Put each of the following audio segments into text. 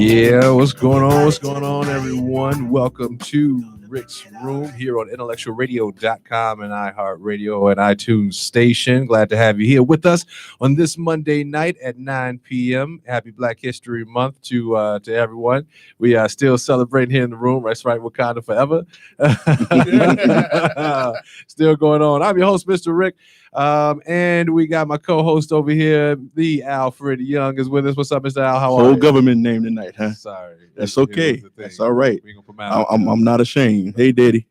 Yeah, what's going on? What's going on, everyone? Welcome to Rix Room here on IntellectualRadio.com and iHeartRadio and iTunes Station. Glad to have you here with us on this Monday night at 9 p.m. Happy Black History Month to everyone. We are still celebrating here in the room. That's right, Wakanda forever. Still going on. I'm your host, Mr. Rick. And we got my co-host over here, the Alfred Young, is with us. What's up, Mr. Al? How are you? Whole government name tonight, huh? Sorry. That's okay. That's all right. I'm not ashamed. Hey, Daddy.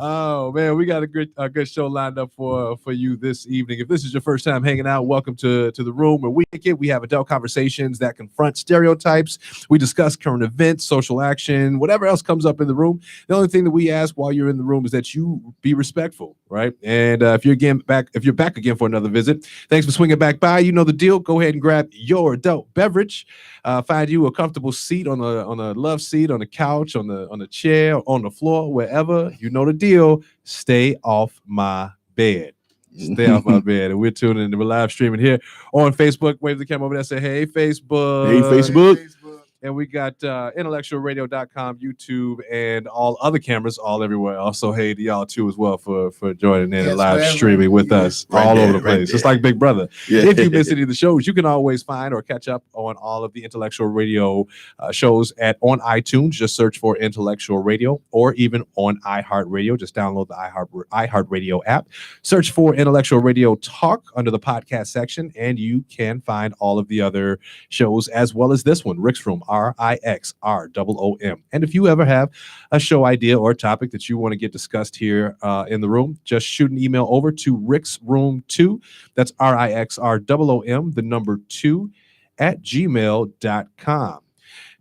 Oh man, we got a good show lined up for you this evening. If this is your first time hanging out, welcome to the room where we have adult conversations that confront stereotypes. We discuss current events, social action, whatever else comes up in the room. The only thing that we ask while you're in the room is that you be respectful, right? And if you're back again for another visit, thanks for swinging back by. You know the deal. Go ahead and grab your adult beverage. Find you a comfortable seat on a love seat, on the couch, on the chair, on the floor, wherever. You know the deal. Stay off my bed. Stay off my bed. And we're tuning in. We're live streaming here on Facebook. Wave the camera over there. Say, hey, Facebook. Hey, Facebook. Hey, Facebook. And we got IntellectualRadio.com, YouTube, and all other cameras all everywhere. Also, hey to y'all too as well for joining in and live streaming with us all over the place. Just like Big Brother. Yeah. If you miss any of the shows, you can always find or catch up on all of the Intellectual Radio shows on iTunes. Just search for Intellectual Radio, or even on iHeartRadio. Just download the iHeartRadio app. Search for Intellectual Radio Talk under the podcast section, and you can find all of the other shows as well as this one, Rix Room. RixRoom. And if you ever have a show idea or a topic that you want to get discussed here in the room, just shoot an email over to rixroom2. That's RixRoom, the number 2 at gmail.com.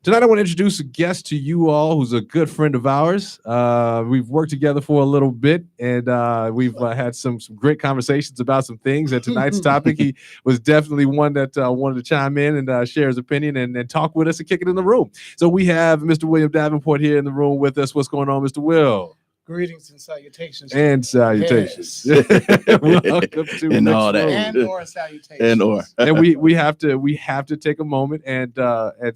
Tonight, I want to introduce a guest to you all who's a good friend of ours. We've worked together for a little bit, and we've had some great conversations about some things. And tonight's topic, he was definitely one that wanted to chime in and share his opinion and talk with us and kick it in the room. So we have Mr. William Davenport here in the room with us. What's going on, Mr. Will? Greetings and salutations. And salutations. Yes. Welcome to and all that. And/or salutations. And we have to take a moment and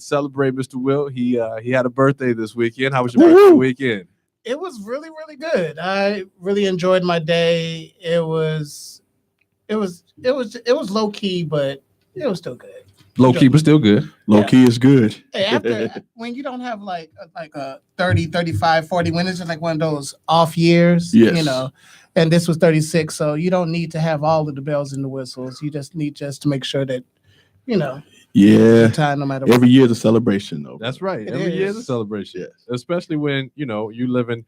celebrate Mr. Will. He had a birthday this weekend. How was your birthday weekend? It was really, really good. I really enjoyed my day. It was low key, but it was still good. Low key, but still good. Low key is good. Hey, after when you don't have like a 30, 35, 40, when it's just like one of those off years, yes. And this was 36, so you don't need to have all of the bells and the whistles. You just need to make sure that, yeah. time no matter what. Every year is a celebration, though. That's right. Every year is a celebration. Yes. Especially when, you live in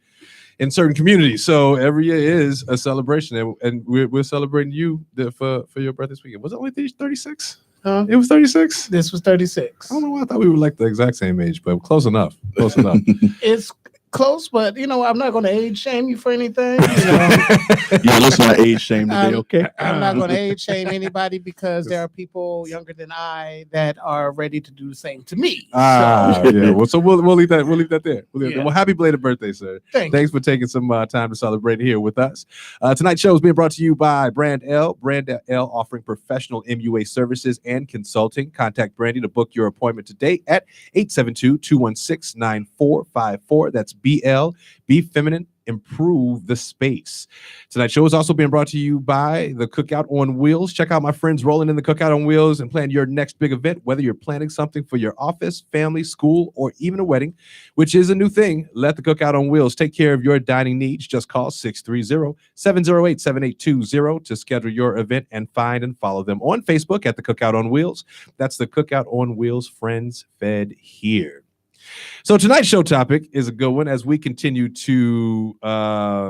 certain communities. So every year is a celebration. And we're celebrating you for your birthday this weekend. Was it only 36? It was 36. This was 36. I don't know why I thought we were like the exact same age, but close enough. It's close, but I'm not going to age shame you for anything. Yeah, let's not age shame today, okay? I'm not going to age shame anybody because there are people younger than I that are ready to do the same to me. Yeah. Well, so we'll leave that. We'll leave that there. Well, happy belated birthday, sir. Thanks for taking some time to celebrate here with us. Tonight's show is being brought to you by Brand L. Brand L offering professional MUA services and consulting. Contact Brandy to book your appointment today at 872-216-9454. That's BL. Be feminine. Improve the space. Tonight's show is also being brought to you by the Cookout on Wheels. Check out my friends rolling in the Cookout on Wheels and plan your next big event, whether you're planning something for your office, family, school, or even a wedding, which is a new thing. Let the Cookout on Wheels take care of your dining needs. Just call 630-708-7820 to schedule your event and find and follow them on Facebook at the Cookout on Wheels. That's the Cookout on Wheels Friends Fed Here. So tonight's show topic is a good one as we continue to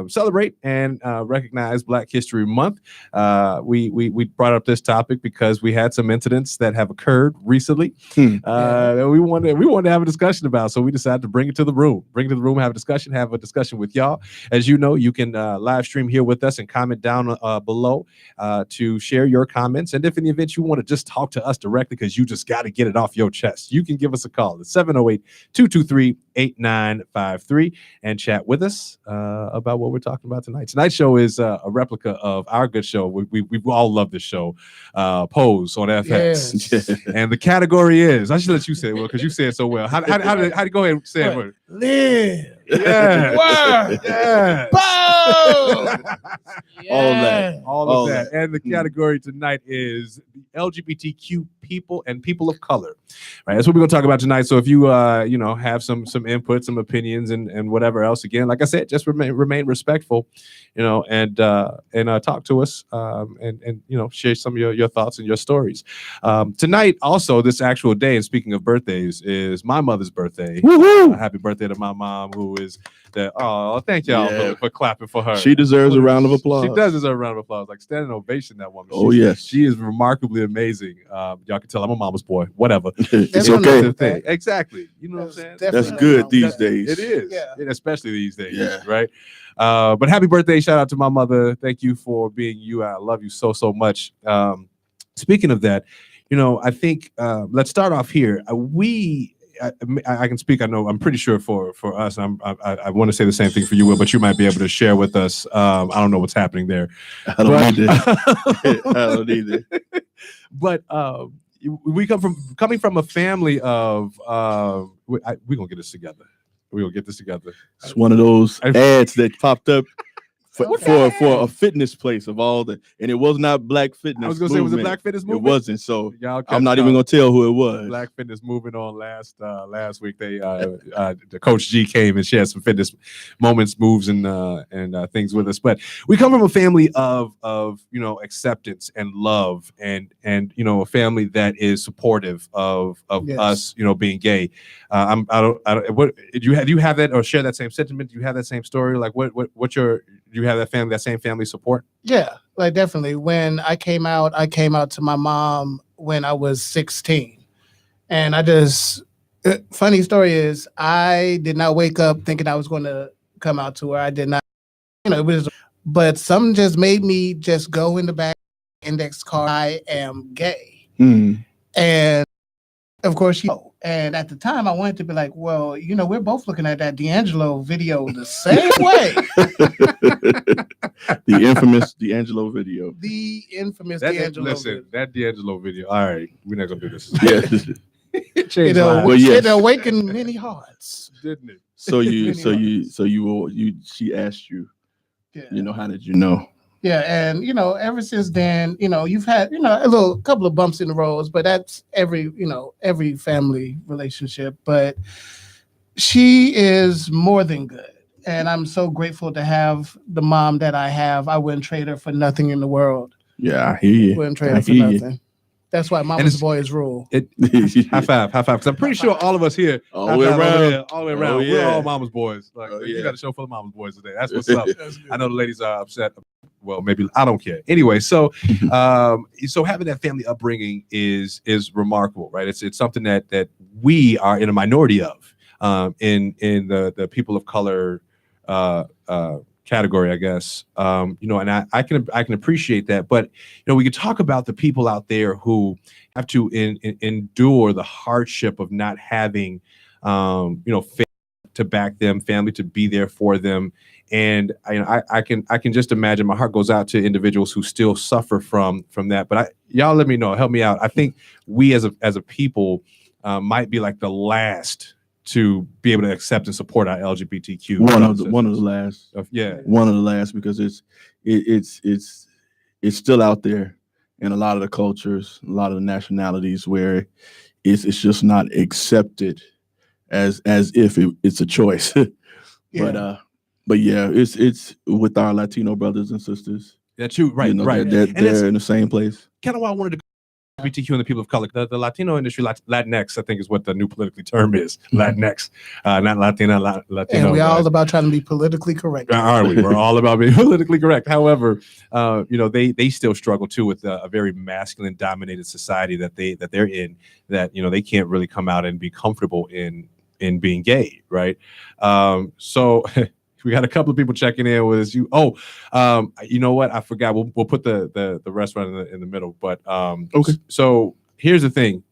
celebrate and recognize Black History Month. We brought up this topic because we had some incidents that have occurred recently that we wanted to have a discussion about. So we decided to bring it to the room, have a discussion with y'all. As you know, you can live stream here with us and comment down below to share your comments. And if in the event you want to just talk to us directly because you just got to get it off your chest, you can give us a call at 223-8953 and chat with us about what we're talking about tonight. Tonight's show is a replica of our good show. We all love this show, Pose on FX. Yes. And the category is, I should let you say it, because you say it so well. How do you go ahead and say it? Live. Yeah. Work. Yeah. Pose. All of that. And the category tonight is the LGBTQ people and people of color. Right. That's what we're going to talk about tonight. So if you have some input, some opinions, and whatever else, again, like I said, just remain respectful, and talk to us, and share some of your thoughts and your stories. Tonight, also, this actual day, and speaking of birthdays, is my mother's birthday. Happy birthday to my mom, who is thank y'all for clapping for her. She deserves a round of applause. She does deserve a round of applause. Like, standing ovation, that woman. Yes. She is remarkably amazing. Y'all can tell I'm a mama's boy. Whatever. It's okay. Thing. Exactly. You know what I'm saying? That's good these days. It is. Yeah. Especially these days. Yeah. Right. But happy birthday. Shout out to my mother. Thank you for being you. I love you so much. Speaking of that, I think let's start off here. I can speak. I know. I'm pretty sure for us. I want to say the same thing for you, Will, but you might be able to share with us. I don't know what's happening there. I don't either. But we coming from a family of. We're gonna get this together. We're gonna get this together. It's one of those ads that popped up for a fitness place of all the, and it was not Black Fitness. I was gonna say it was a Black Fitness movement. It wasn't. So I'm not even gonna tell who it was. Black Fitness movement on last week. They the Coach G came and shared some fitness moments, moves, and things with us. But we come from a family of acceptance and love, and a family that is supportive of us being gay. Do you have that or share that same sentiment? Do you have that same story? Like do you have that same family support? Yeah, like definitely. When I came out to my mom when I was 16. And funny story is, I did not wake up thinking I was going to come out to her. I did not, but something just made me just go in the back index card. I am gay. And of course, and at the time I wanted to be like, well, we're both looking at that D'Angelo video the same way. The infamous D'Angelo video. That D'Angelo video. All right, we're not gonna do this. Yes. It awakened many hearts, didn't it? She asked you, how did you know? Yeah, and ever since then, you've had a couple of bumps in the roads, but that's every family relationship. But she is more than good, and I'm so grateful to have the mom that I have. I wouldn't trade her for nothing in the world. Yeah, I hear you. Wouldn't trade her for nothing. That's why mama's boys rule. High five. Because I'm pretty sure all of us here, all the way around. We're all mama's boys. You got a show full of mama's boys today. That's what's up. I know the ladies are upset. Well, maybe I don't care. Anyway, so having that family upbringing is remarkable, right? It's something that we are in a minority of in the people of color category, I guess. And I can appreciate that, but we could talk about the people out there who have to endure the hardship of not having family to back them, family to be there for them. And I can just imagine. My heart goes out to individuals who still suffer from that. But y'all let me know, help me out. I think we as a people might be like the last to be able to accept and support our LGBTQ. One of the last. One of the last, because it's still out there in a lot of the cultures, a lot of the nationalities, where it's just not accepted as if it's a choice. But yeah, it's with our Latino brothers and sisters. That's you, right? Right. They're in the same place. Kind of why I wanted to go LGBTQ and the people of color. The Latino industry, Latinx, I think is what the new politically term is. Latinx, not Latina, Latino. And we're all about trying to be politically correct. Are we? We're all about being politically correct. However, they still struggle too with a very masculine dominated society that they're in. That they can't really come out and be comfortable in being gay, right? So. We got a couple of people checking in with us. You know what? I forgot. We'll put the restaurant in the middle. But okay. So here's the thing.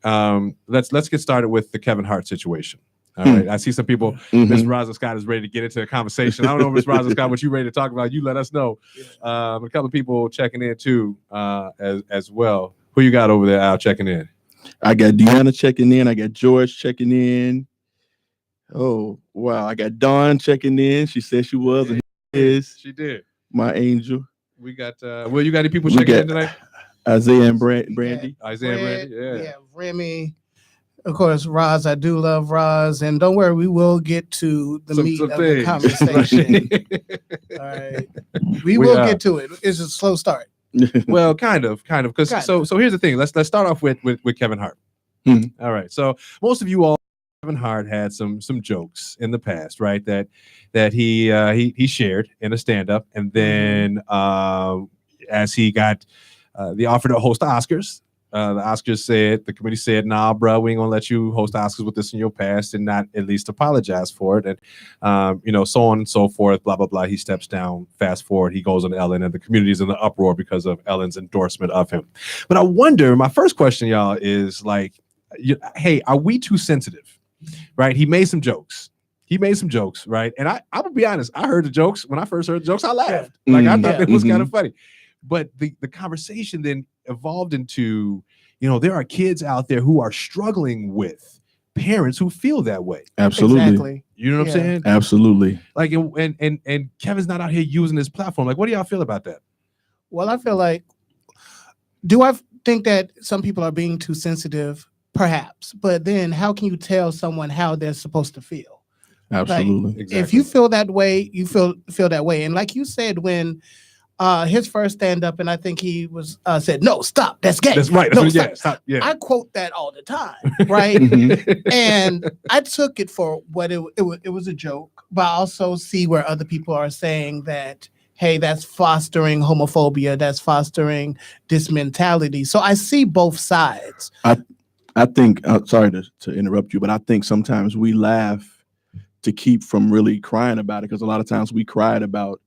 Let's get started with the Kevin Hart situation. All right. I see some people. Miss Rosa Scott is ready to get into a conversation. I don't know, Miss Rosa Scott, what you ready to talk about. You let us know. A couple of people checking in too, as well. Who you got over there, Al, checking in? I got Deanna checking in. I got George checking in. Oh, wow. I got Dawn checking in. She said she was and is. She did. My angel. We got, you got any people checking in tonight? Isaiah and Brandy. Isaiah and Brandy, yeah. Remy. Of course, Roz, I do love Roz. And don't worry, we will get to the meat of the conversation. All right. We will get to it. It's a slow start. Well, kind of. Because so here's the thing. Let's start off with Kevin Hart. All right. So most of you all, Kevin Hart had some jokes in the past, right? That he shared in a stand-up. And then as he got the offer to host the Oscars, the committee said, nah, bro, we ain't gonna let you host the Oscars with this in your past and not at least apologize for it. And, so on and so forth, blah, blah, blah. He steps down, fast forward, he goes on Ellen, and the community's in the uproar because of Ellen's endorsement of him. But I wonder, my first question, y'all, is like, hey, are we too sensitive? Right? He made some jokes, right? And I will be honest, I heard the jokes. When I first heard the jokes, I laughed. Like, I thought it was kind of funny. But the conversation then evolved into, there are kids out there who are struggling with parents who feel that way. Absolutely. Exactly. You know what I'm saying? Absolutely. Like, and Kevin's not out here using his platform. Like, what do y'all feel about that? Well, I feel like, do I think that some people are being too sensitive? Perhaps. But then how can you tell someone how they're supposed to feel? Absolutely. Like, exactly. If you feel that way, you feel that way. And like you said, when his first stand-up, and I think he was said, "No, stop, that's gay." That's right. No, stop. Yeah. I quote that all the time, right? And I took it for what it was a joke, but I also see where other people are saying that, hey, that's fostering homophobia, that's fostering this mentality. So I see both sides. I think, sorry to interrupt you, but I think sometimes we laugh to keep from really crying about it, because a lot of times we cried about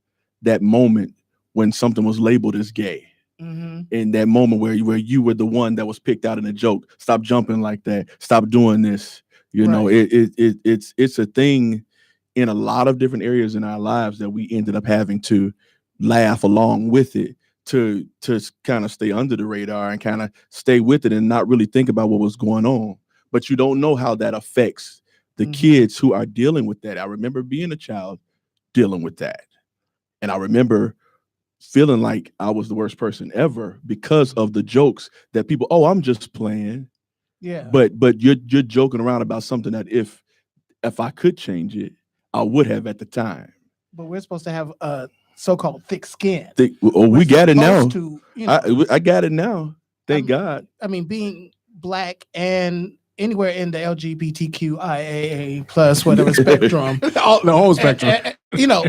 that moment when something was labeled as gay. In that moment where you were the one that was picked out in a joke. Stop jumping like that. Stop doing this. It's a thing in a lot of different areas in our lives that we ended up having to laugh along with it to kind of stay under the radar and kind of stay with it and not really think about what was going on. But you don't know how that affects the kids who are dealing with that. I remember being a child dealing with that. And I remember feeling like I was the worst person ever because of the jokes that people, I'm just playing. Yeah. But you're joking around about something that if I could change it, I would have at the time. But we're supposed to have a so-called thick skin. We got it now. I got it now. Thank God. I mean, being Black and anywhere in the LGBTQIA plus whatever spectrum, the whole spectrum,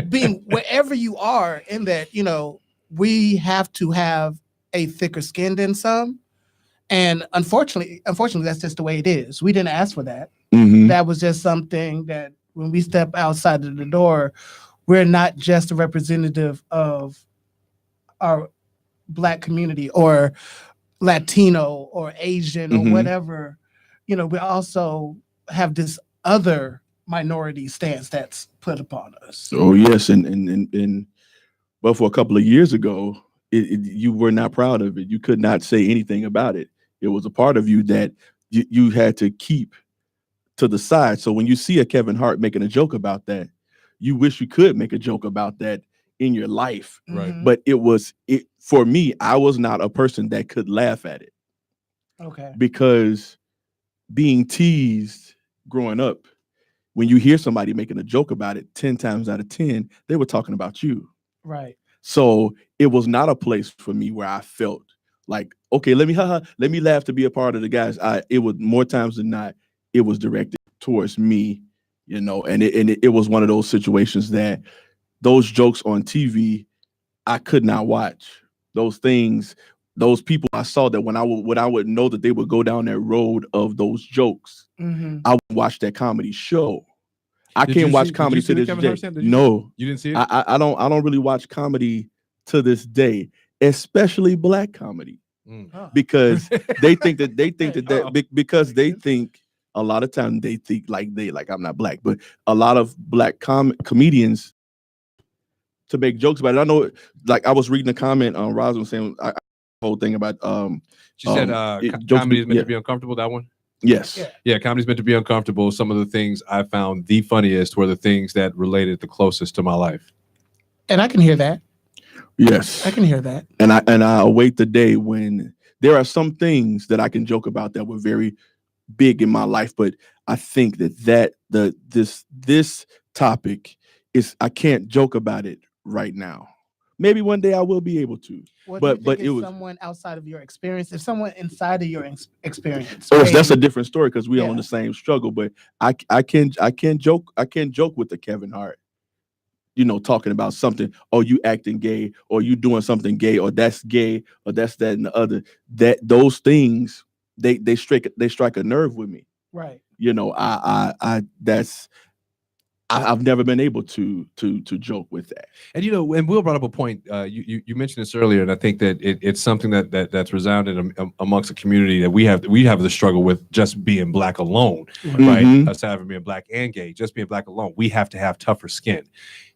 being wherever you are in that, we have to have a thicker skin than some. And unfortunately, that's just the way it is. We didn't ask for that. That was just something that when we step outside of the door, we're not just a representative of our Black community or Latino or Asian or whatever. We also have this other minority stance that's put upon us. Oh yes, and but for a couple of years ago, you were not proud of it. You could not say anything about it. It was a part of you that you had to keep to the side. So when you see a Kevin Hart making a joke about that, you wish you could make a joke about that in your life. Right. But for me, I was not a person that could laugh at it. Okay. Because being teased growing up, when you hear somebody making a joke about it, 10 times out of 10, they were talking about you. Right. So it was not a place for me where I felt like, okay, let me laugh to be a part of the guys. It was more times than not, it was directed towards me, and it was one of those situations that those jokes on TV, I could not watch. Those things, those people I saw that when I would know that they would go down that road of those jokes, I would watch that comedy show. I can't watch comedy to this day. No, you didn't see it. I don't really watch comedy to this day, especially Black comedy, because they think that because they think a lot of times they think like I'm not black, but a lot of black comedians to make jokes about it. I know, like I was reading a comment on Rosalind saying the whole thing about she said comedy is meant to be uncomfortable. That one. Yes. Yeah, comedy's meant to be uncomfortable. Some of the things I found the funniest were the things that related the closest to my life. And I can hear that. Yes. I can hear that. And I await the day when there are some things that I can joke about that were very big in my life, but I think that this topic is, I can't joke about it right now. Maybe one day I will be able to. But it was someone outside of your experience. If someone inside of your experience, that's a different story because we are on the same struggle. But I can joke with the Kevin Hart. You know, talking about something. Oh, you acting gay, or you doing something gay, or that's gay, or that's that and the other. That those things they strike a nerve with me. Right. You know, I've never been able to joke with that. And you know, and Will brought up a point. You mentioned this earlier, and I think that it's something that's resounded amongst the community that we have the struggle with just being black alone, right? Aside from being black and gay, just being black alone, we have to have tougher skin.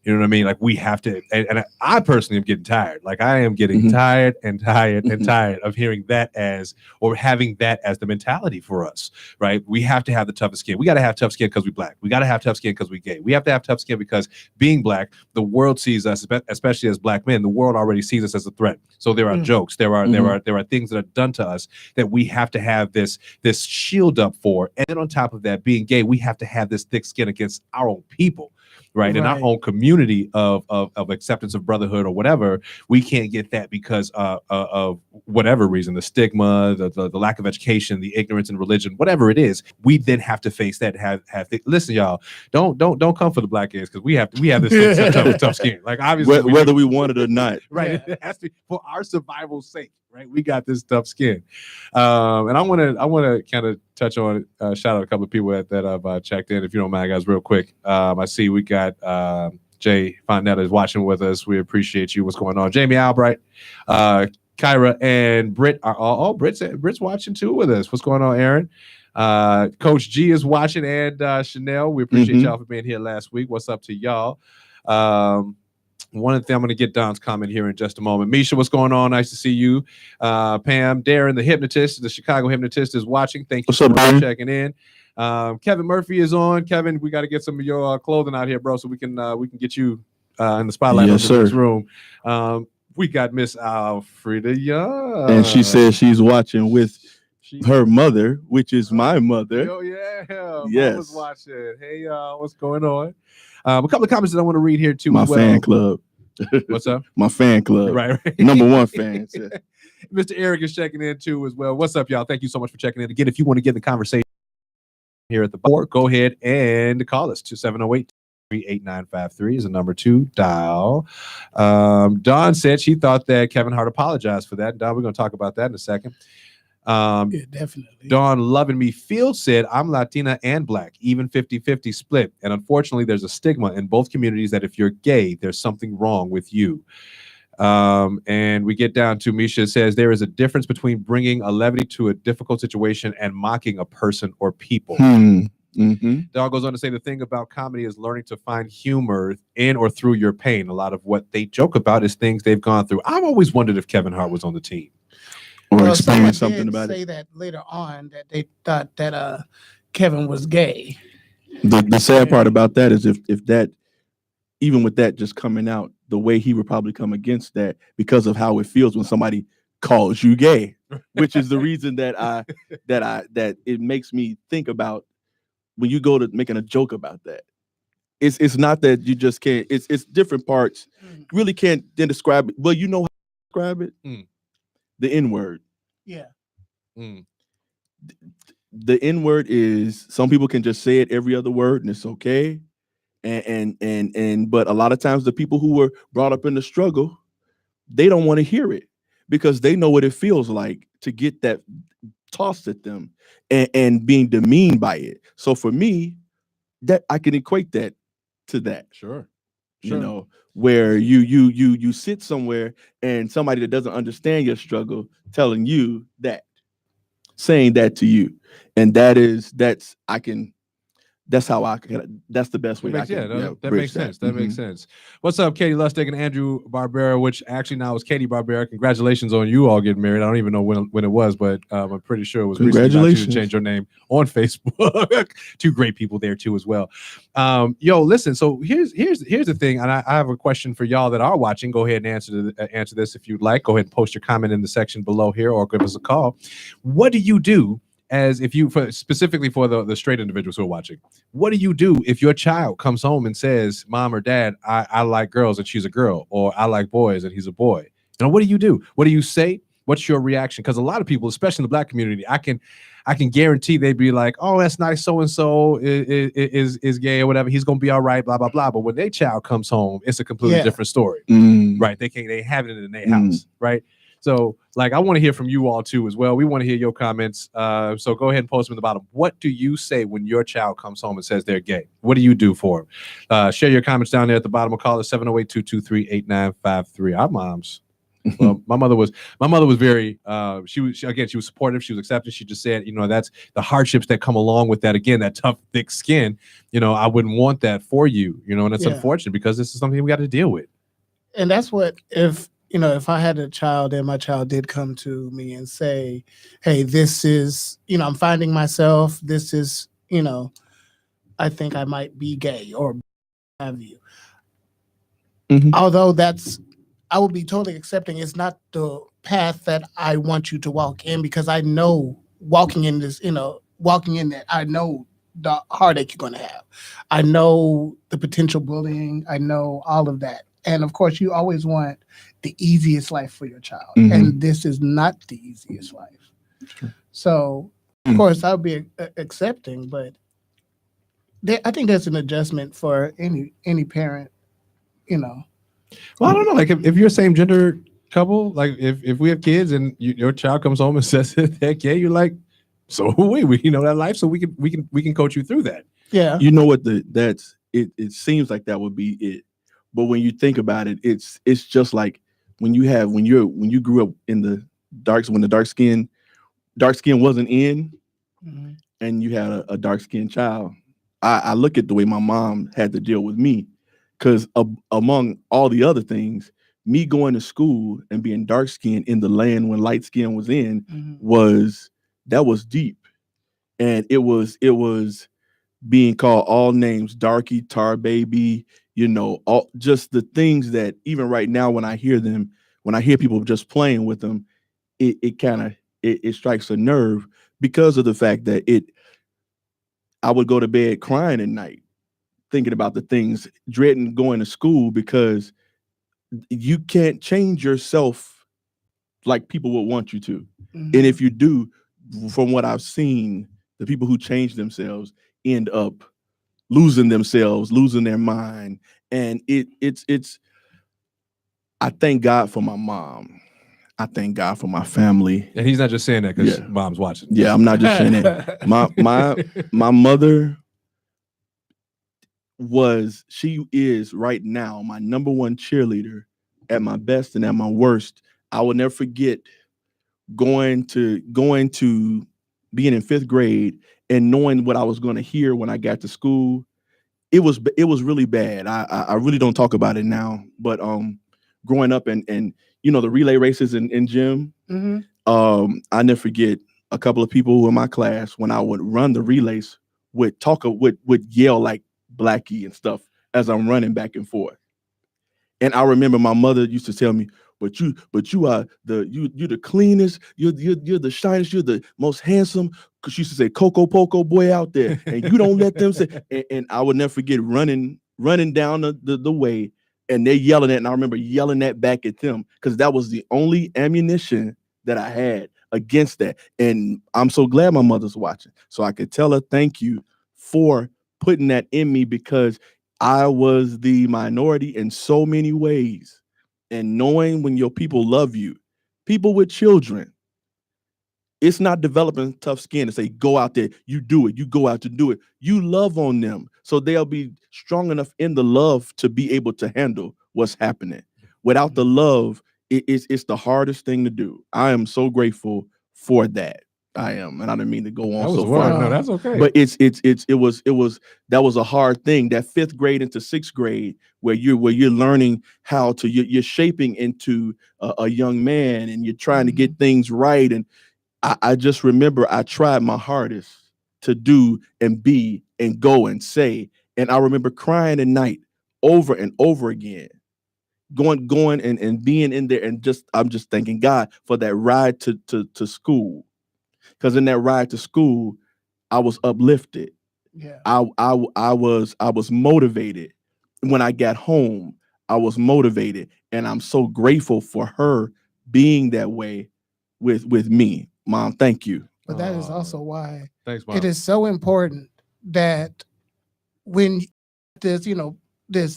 You know what I mean? Like we have to, and I personally am getting tired. Like I am getting tired of hearing that or having that as the mentality for us, right? We have to have the toughest skin. We got to have tough skin because we black. We got to have tough skin because we gay. We have to have tough skin because being black, the world sees us, especially as black men, the world already sees us as a threat. So there are jokes, there are things that are done to us that we have to have this shield up for. And then on top of that, being gay, we have to have this thick skin against our own people. Right. In our own community of acceptance of brotherhood or whatever, we can't get that because of whatever reason, the stigma, the lack of education, the ignorance in religion, whatever it is. We then have to face that. Listen, y'all, don't come for the black gays because we have this tough skin. Like obviously, whether we want it or not, right? Yeah. It has to be for our survival's sake. Right, we got this tough skin, and I want to kind of touch on shout out a couple of people that have checked in. If you don't mind, guys, real quick. I see we got Jay Fonetta is watching with us. We appreciate you. What's going on, Jamie Albright, Kyra, and Britt are Britt's watching too with us. What's going on, Aaron? Coach G is watching, and Chanel. We appreciate y'all for being here last week. What's up to y'all? One thing, I'm going to get Don's comment here in just a moment. Misha, what's going on? Nice to see you. Pam, Darren, the hypnotist, the Chicago hypnotist, is watching. Thank you for checking in. Kevin Murphy is on. Kevin, we got to get some of your clothing out here, bro, so we can get you in the spotlight of the Rix Room. We got Miss Alfreda Young, and she says she's watching with her mother, which is my mother. Oh yeah, yes, Mama's watching. Hey y'all, what's going on? A couple of comments that I want to read here too. My fan club. What's up? My fan club. Right. Number one fan. Mr. Eric is checking in too as well. What's up, y'all? Thank you so much for checking in. Again, if you want to get in the conversation here at the board, go ahead and call us. 270-838-8953 is the number to dial. Dawn said she thought that Kevin Hart apologized for that. Dawn, we're going to talk about that in a second. Yeah, definitely. Dawn Loving Me Field said, I'm Latina and black, even 50-50 split. And unfortunately, there's a stigma in both communities that if you're gay, there's something wrong with you. And we get down to Misha says, there is a difference between bringing a levity to a difficult situation and mocking a person or people. Dawn goes on to say, the thing about comedy is learning to find humor in or through your pain. A lot of what they joke about is things they've gone through. I've always wondered if Kevin Hart was on the team. Or experience something about it. Say that later on that they thought that Kevin was gay. The sad part about that is if that, even with that just coming out, the way he would probably come against that because of how it feels when somebody calls you gay, which is the reason that it makes me think about when you go to making a joke about that. It's not that you just can't. It's different parts. Really can't then describe it. Well, you know how to describe it. The N-word. Yeah. The N-word is, some people can just say it every other word and it's okay. But a lot of times the people who were brought up in the struggle, they don't want to hear it because they know what it feels like to get that tossed at them and being demeaned by it. So for me, that I can equate that to that. Sure. You know, where you sit somewhere and somebody that doesn't understand your struggle telling you that. saying that to you, and that's how I can. That's the best way I can. That makes sense. That makes sense. What's up, Katie Lustig and Andrew Barbera? Which actually now is Katie Barbera. Congratulations on you all getting married. I don't even know when it was, but I'm pretty sure it was recently. Congratulations! You to change your name on Facebook. Two great people there too as well. Listen. So here's the thing, and I have a question for y'all that are watching. Go ahead and answer this if you'd like. Go ahead and post your comment in the section below here, or give us a call. What do you do? Specifically for the straight individuals who are watching, what do you do if your child comes home and says, "Mom or Dad, I like girls and she's a girl," or "I like boys and he's a boy"? What do you do? What do you say? What's your reaction? Because a lot of people, especially in the Black community, I can guarantee they'd be like, "Oh, that's nice. So and so is gay or whatever. He's gonna be all right." Blah blah blah. But when their child comes home, it's a completely different story, right? They have it in their house, right? So, I want to hear from you all too as well. We want to hear your comments. So go ahead and post them at the bottom. What do you say when your child comes home and says they're gay? What do you do for them? Share your comments down there at the bottom. Call us 708-223-8953. Our moms. Well, my mother was very. She was supportive. She was accepting. She just said, that's the hardships that come along with that. Again, that tough, thick skin. I wouldn't want that for you. And it's unfortunate because this is something we got to deal with. And that's what if I had a child and my child did come to me and say, "Hey, this is, I'm finding myself. This is, I think I might be gay or have you." Although I would be totally accepting. It's not the path that I want you to walk in, because I know walking in that, I know the heartache you're going to have. I know the potential bullying. I know all of that. And of course, you always want the easiest life for your child. And this is not the easiest life. Sure. So, of course, I'll be accepting, but I think there's an adjustment for any parent, Well, I don't know. If you're a same gender couple, if we have kids and your child comes home and says they're gay, you're like, so we know that life, so we can coach you through that. Yeah. You know what? It seems like that would be it. But when you think about it, it's just like when you grew up in the when the dark skin wasn't in, and you had a dark skinned child. I look at the way my mom had to deal with me, because among all the other things, me going to school and being dark skinned in the land when light skin was in was deep, and it was being called all names, darky, tar baby. All just the things that even right now, when I hear people just playing with them, it strikes a nerve, because of the fact that I would go to bed crying at night, thinking about the things, dreading going to school, because you can't change yourself like people would want you to. And if you do, from what I've seen, the people who change themselves end up losing themselves, losing their mind. And it's I thank God for my mom. I thank God for my family. And he's not just saying that because mom's watching. Yeah, I'm not just saying that. My mother she is right now my number one cheerleader at my best and at my worst. I will never forget going to being in 5th grade and knowing what I was going to hear when I got to school. It was really bad. I really don't talk about it now, but growing up and the relay races in gym, I never forget a couple of people in my class, when I would run the relays, would yell like Blackie and stuff as I'm running back and forth. And I remember my mother used to tell me, but you are you're the cleanest, you're the shiniest, you're the most handsome, because she used to say Coco Poco boy out there, and you don't let them say. And I would never forget running down the way, and they're yelling at, and I remember yelling that back at them, because that was the only ammunition that I had against that. And I'm so glad my mother's watching, so I could tell her thank you for putting that in me, because I was the minority in so many ways. And knowing when your people love you, people with children, it's not developing tough skin to say, go out there, you do it, you go out to do it. You love on them, so they'll be strong enough in the love to be able to handle what's happening. Without the love, it's the hardest thing to do. I am so grateful for that. I am, and I didn't mean to go on That was so far. No, that's okay. But that was a hard thing. That 5th grade into 6th grade, where you're learning how to you're shaping into a young man, and you're trying to get things right. And I just remember I tried my hardest to do and be and go and say, and I remember crying at night over and over again, going and being in there, and I'm just thanking God for that ride to school. Because in that ride to school, I was uplifted. Yeah. I was motivated. When I got home, I was motivated. And I'm so grateful for her being that way with me. Mom, thank you. But that is also why thanks, Mom. It is so important that when there's,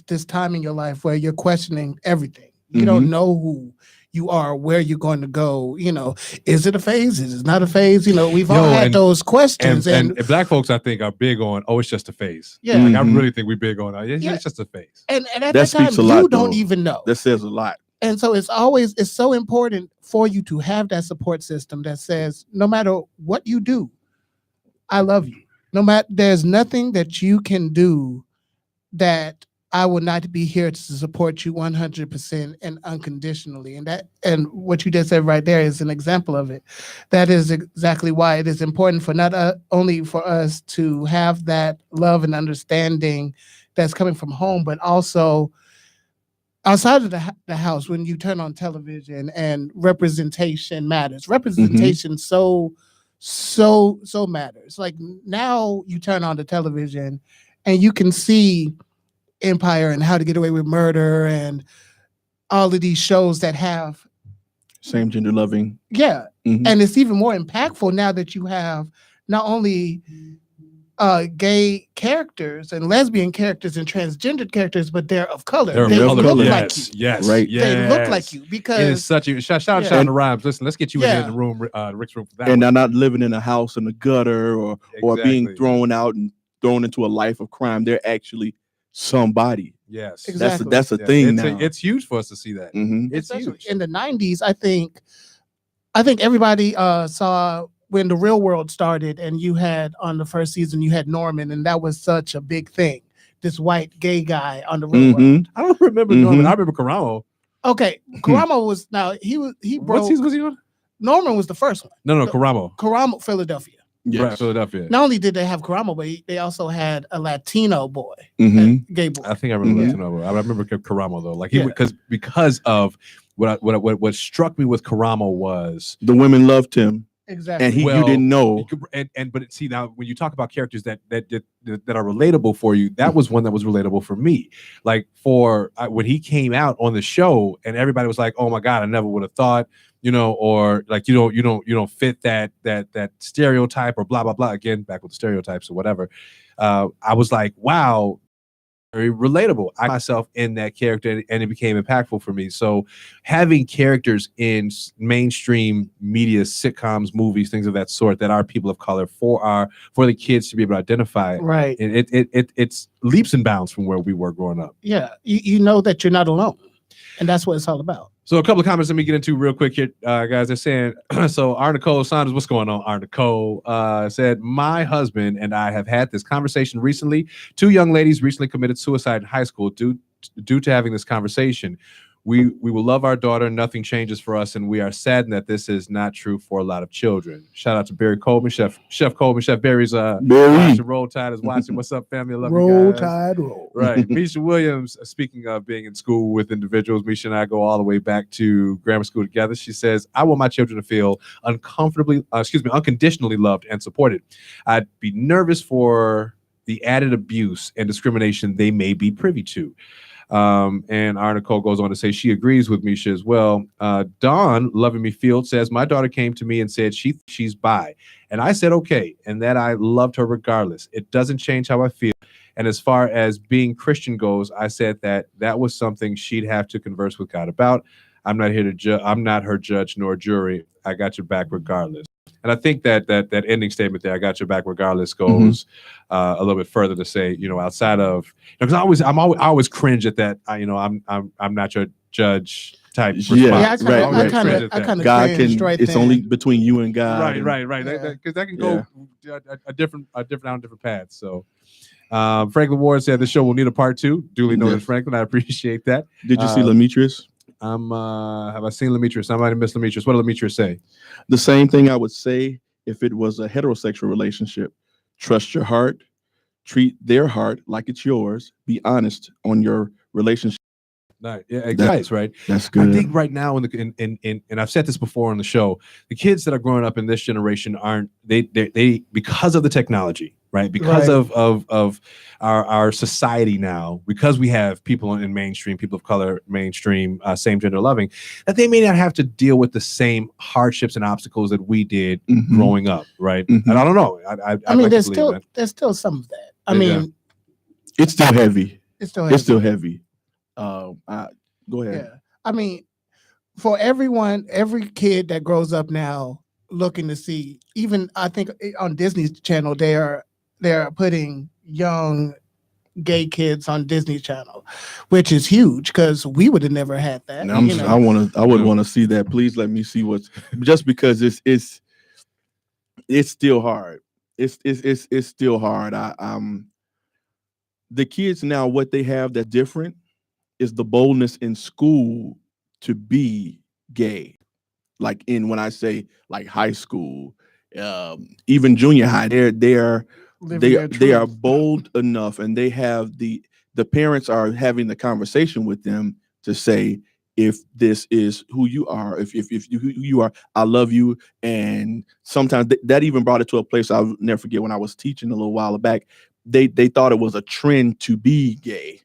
this time in your life where you're questioning everything, you don't know who you are, where you're going to go, is it a phase? Is it not a phase? We've all had those questions. And Black folks, I think, are big on, it's just a phase. Yeah. Like, I really think we're big on, it's just a phase. And at that time, you don't even know. That says a lot. And so it's so important for you to have that support system that says, no matter what you do, I love you. There's nothing that you can do that I will not be here to support you 100% and unconditionally. And what you just said right there is an example of it. That is exactly why it is important for not only for us to have that love and understanding that's coming from home, but also outside of the house, when you turn on television, and representation matters. Representation so matters. Like, now you turn on the television and you can see Empire and How to Get Away with Murder and all of these shows that have same gender loving. Yeah. And it's even more impactful now that you have not only gay characters and lesbian characters and transgendered characters, but they're of color. They look like you. Yes. Right. They look like you, because it is such a shout out to Rhymes. Listen, let's get you in the room, Rix Room, for that. And they're not living in a house in the gutter or being thrown out and thrown into a life of crime. They're actually somebody. Yes, exactly. That's a thing now. It's huge for us to see that. It's huge. In the 90s, I think everybody saw when The Real World started, and you had on the first season, you had Norman, and that was such a big thing. This white gay guy on The Real World. I don't remember Norman. I remember Karamo. Okay, Karamo was he broke. What season was he on? Norman was the first one. No, Karamo. Karamo, Philadelphia. Yes. Right, Philadelphia. Not only did they have Karamo, but they also had a Latino boy, a gay boy. I think I remember Latino boy. I remember Karamo though. Like because of what struck me with Karamo was the women loved him. Exactly. And you didn't know. But see, now when you talk about characters that are relatable for you, that was one that was relatable for me. Like when he came out on the show, and everybody was like, "Oh my God, I never would have thought," or like you don't fit that stereotype, or blah blah blah. Again, back with the stereotypes or whatever. I was like, wow. Very relatable. I myself in that character, and it became impactful for me. So having characters in mainstream media, sitcoms, movies, things of that sort that are people of color for the kids to be able to identify, right? It's leaps and bounds from where we were growing up. Yeah, you know that you're not alone, and that's what it's all about. So a couple of comments let me get into real quick here, guys. They're saying, so R. Nicole Saunders, what's going on? R. Nicole said, my husband and I have had this conversation recently. 2 young ladies recently committed suicide in high school due to having this conversation. We will love our daughter. Nothing changes for us, and we are saddened that this is not true for a lot of children. Shout out to Barry Coleman, Chef Coleman, Chef Barry's watching Roll Tide is watching. What's up, family? I love Roll you guys. Tide, roll. Right. Misha Williams, speaking of being in school with individuals, Misha and I go all the way back to grammar school together. She says, I want my children to feel unconditionally loved and supported. I'd be nervous for the added abuse and discrimination they may be privy to. And our Nicole goes on to say she agrees with Misha as well. Dawn Loving Me Field says, my daughter came to me and said she's bi. And I said, okay. And that I loved her regardless. It doesn't change how I feel. And as far as being Christian goes, I said that was something she'd have to converse with God about. I'm not here to judge. I'm not her judge nor jury. I got your back regardless. And I think that ending statement there, I got your back regardless, goes a little bit further to say, outside of, because I always cringe at that. I'm not your judge. type Yeah, response. I kind of God can. right it's then. only between you and God. Right. Because that can go a different down different paths. So. Franklin Ward said the show will need a part 2. Duly noted, Franklin. I appreciate that. Did you see Lemetrius? Have I seen Lemetrius? I might have missed Lemetrius. What did Lemetrius say? The same thing I would say if it was a heterosexual relationship. Trust your heart. Treat their heart like it's yours. Be honest on your relationship. Nice. Yeah, exactly. Right. That's good. I think right now, and I've said this before on the show, the kids that are growing up in this generation aren't they because of the technology, right? Because of our society now, because we have people in mainstream, people of color, mainstream, same gender loving, that they may not have to deal with the same hardships and obstacles that we did growing up, right? And I don't know. I mean, there's still some of that. I mean, it's still heavy. It's still heavy. Go ahead. Yeah. I mean, for every kid that grows up now looking to see, even I think on Disney's channel, they are putting young gay kids on Disney Channel, which is huge because we would have never had that. I would want to see that. Please let me see what's just because it's still hard. It's still hard. The kids now, what they have that's different is the boldness in school to be gay. Like when I say like high school, even junior high, they are bold enough, and they have the parents are having the conversation with them to say, if this is who you are, if you who you are, I love you. And sometimes that even brought it to a place I'll never forget when I was teaching a little while back. They thought it was a trend to be gay.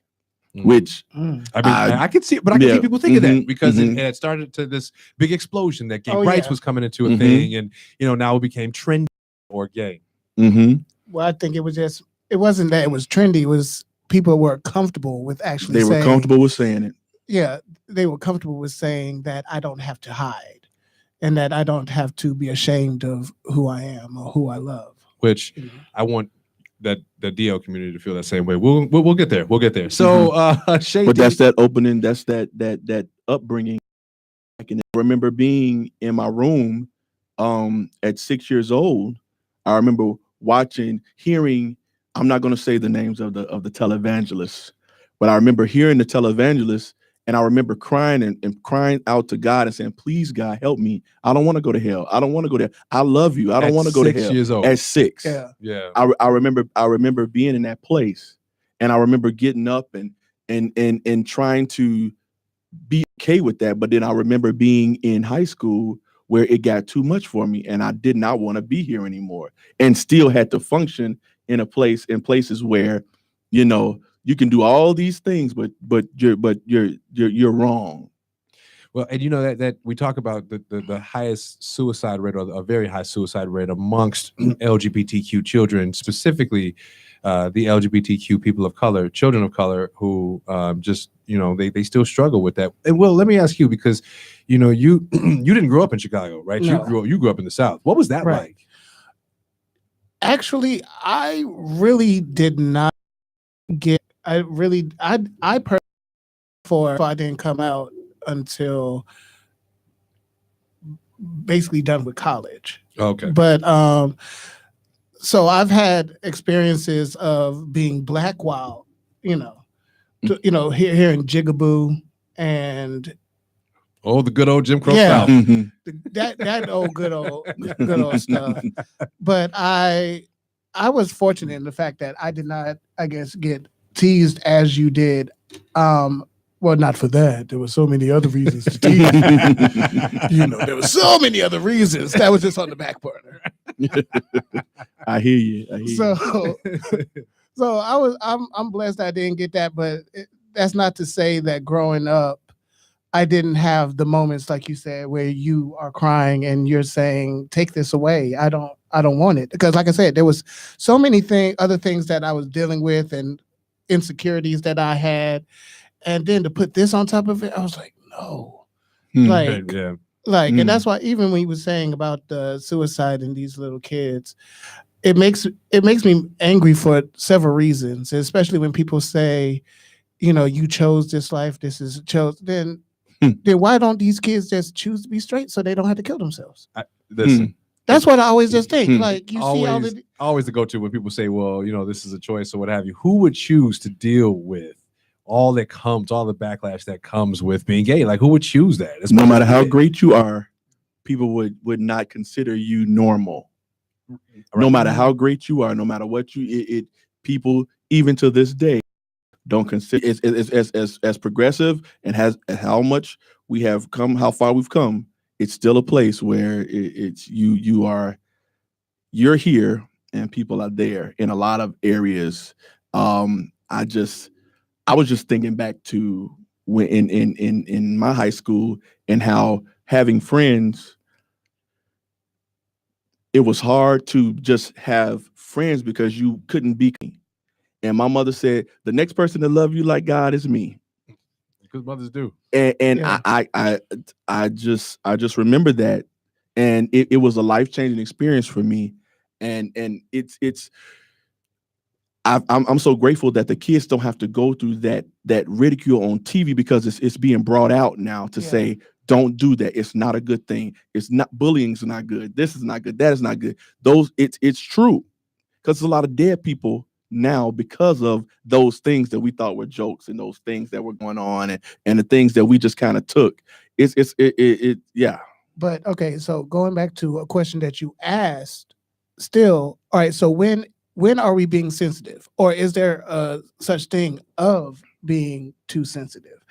Which I mean, I can see, but I can see people thinking that because it had started to this big explosion that gay rights was coming into a thing, and now it became trendy or gay. Well, I think it wasn't that it was trendy. It was people were comfortable with actually. They were comfortable with saying it. Yeah, they were comfortable with saying that I don't have to hide, and that I don't have to be ashamed of who I am or who I love. Which I want the DL community to feel that same way. We'll get there. We'll get there. So but that's that opening, that's that upbringing. I can remember being in my room at 6 years old. I remember hearing, I'm not going to say the names of the televangelists, but I remember hearing the televangelists, and I remember crying and crying out to God and saying, please, God, help me. I don't want to go to hell. I don't want to go there. I love you. I don't want to go to hell. 6 years old. At 6. Yeah. I remember being in that place, and I remember getting up and trying to be okay with that. But then I remember being in high school where it got too much for me, and I did not want to be here anymore, and still had to function in places where, you can do all these things, but you're wrong. Well, and that we talk about the highest suicide rate, or a very high suicide rate amongst LGBTQ children, specifically the LGBTQ people of color, children of color, who just they still struggle with that. And Will, let me ask you, because you didn't grow up in Chicago, right? No. You grew up in the South. What was that like? Actually, I really did not get. I personally, before I didn't come out until basically done with college. Okay. But so I've had experiences of being black while, here in Jigaboo and the good old Jim Crow South. That old good old stuff. But I was fortunate in the fact that I did not, I guess, get teased as you did. Well, not for that. There were so many other reasons to tease. There were so many other reasons. That was just on the back burner. I hear you. So I'm blessed I didn't get that, but that's not to say that growing up I didn't have the moments like you said where you are crying and you're saying, "Take this away. I don't want it." Because like I said, there was so many other things that I was dealing with and insecurities that I had. And then to put this on top of it, I was like, no. And that's why even when he was saying about the suicide in these little kids, it makes me angry for several reasons, especially when people say, you chose this life, this is chose. Then then why don't these kids just choose to be straight so they don't have to kill themselves? Listen, that's what I always just think. Like you see all the always the go-to when people say, well, this is a choice or what have you. Who would choose to deal with all that comes, all the backlash that comes with being gay? Like, who would choose that? No matter how great you are, people would not consider you normal. Right. No matter how great you are, no matter what people even to this day don't consider it's as progressive and how much we have come, how far we've come. It's still a place where you're here and people are there in a lot of areas. I was just thinking back to when in my high school and how having friends, it was hard to just have friends because you couldn't be. And my mother said, the next person to love you like God is me. Because mothers do. And yeah. I just remember that. And it was a life-changing experience for me. And I'm so grateful that the kids don't have to go through that ridicule on TV, because it's being brought out now to say, don't do that. It's not a good thing. It's not, bullying's not good. This is not good. That is not good. It's true. Because there's a lot of dead people now because of those things that we thought were jokes and those things that were going on and the things that we just kind of took. Yeah. But okay, so going back to a question that you asked, still, all right, so when are we being sensitive? Or is there a such thing of being too sensitive?